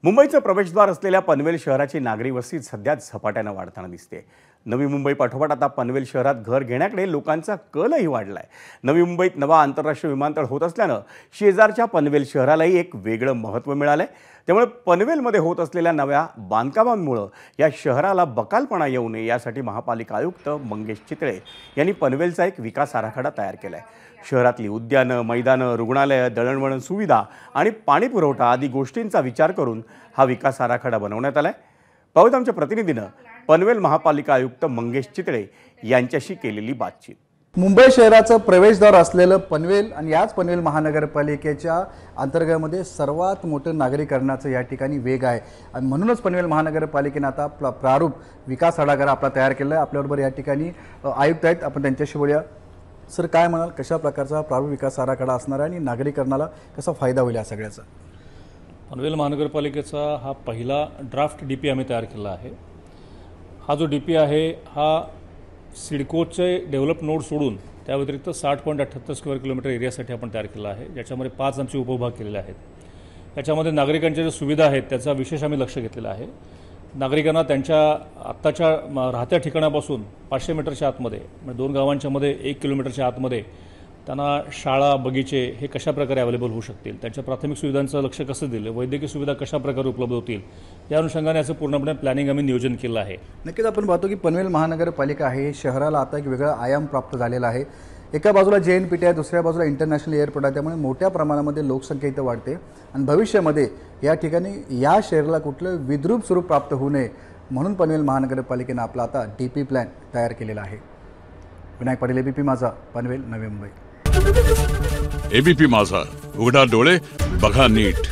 मुंबईचं प्रवेशद्वार असलेल्या पनवेल शहराची नागरी वस्ती सध्या झपाट्यानं वाढताना दिसते। नवी मुंबई पाठोपाठ आता पनवेल शहरात घर घेण्याकडे लोकांचा कलही वाढलाय। नवी मुंबईत नवा आंतरराष्ट्रीय विमानतळ होत असल्यानं शेजारच्या पनवेल शहरालाही एक वेगळं महत्त्व मिळालंय। त्यामुळे पनवेलमध्ये होत असलेल्या नव्या बांधकामांमुळे या शहराला बकालपणा येऊ नये यासाठी महापालिका आयुक्त मंगेश चितळे यांनी पनवेलचा एक विकास आराखडा तयार केलाय। शहरातली उद्यानं, मैदानं, रुग्णालयं, दळणवळण सुविधा आणि पाणी पुरवठा आदी गोष्टींचा विचार करून हा विकास आराखडा बनवण्यात आलाय। पाहूत आमच्या प्रतिनिधीनं पनवेल महापालिका आयुक्त मंगेश चितळे यांच्याशी केलेली बातचीत। मुंबई शहराचं प्रवेशद्वार असलेलं पनवेल आणि याच पनवेल महानगरपालिकेच्या अंतर्गतामध्ये सर्वात मोठं नागरीकरणाचं या ठिकाणी वेग आहे आणि म्हणूनच पनवेल महानगरपालिकेने आता प्रारूप विकास आराखडा आपला तयार केला आहे। आपल्याबरोबर या ठिकाणी आयुक्त आहेत, आपण त्यांच्याशी बोलूया। सर, काय म्हणाल, कशा प्रकारचा प्रारूप विकास आराखडा असणार आहे आणि नागरीकरणाला कसा फायदा होईल या सगळ्याचा? पनवेल महानगरपालिकेचा हा पहिला ड्राफ्ट डीपी आम्ही तयार केला आहे। हा जो डीपी आहे हा सिडकोचे डेव्हलप नोड सोडून त्या व्यतिरिक्त 60.78 स्क्वेअर किलोमीटर एरियासाठी आपण तयार केला आहे, ज्याच्यामध्ये 5 आमचे उपविभाग केलेले आहेत। याच्यामध्ये नागरिकांच्या ज्या सुविधा आहेत त्याचा विशेष आम्ही लक्ष घेतलेलं आहे। नागरिकांना त्यांच्या आत्ताच्या राहत्या ठिकाणापासून 500 मीटरच्या आतमध्ये, म्हणजे 2 गावांच्या मध्ये 1 किलोमीटरच्या आतमध्ये त्यांना शाळा, बगीचे हे कशा प्रकारे अवेलेबल होऊ शकतील, त्यांच्या प्राथमिक सुविधांचं लक्ष कसं दिलं, वैद्यकीय सुविधा कशा प्रकारे उपलब्ध होतील, या अनुषंगाने याचं पूर्णपणे प्लॅनिंग आम्ही नियोजन केलं आहे। नक्कीच आपण पाहतो की पनवेल महानगरपालिका आहे शहराला आता एक वेगळा आयाम प्राप्त झालेला आहे। एका बाजूला JNPT आहे, दुसऱ्या बाजूला इंटरनॅशनल एअरपोर्ट आहे, त्यामुळे मोठ्या प्रमाणामध्ये लोकसंख्या इथं वाढते आणि भविष्यामध्ये या ठिकाणी या शहराला कुठलं विद्रूप स्वरूप प्राप्त होऊ नये म्हणून पनवेल महानगरपालिकेनं आपला आता DP प्लॅन तयार केलेला आहे। विनायक पाटील, ABP माझा, पनवेल, नवी मुंबई। ABP माझा, उघडा डोळे बघा नीट।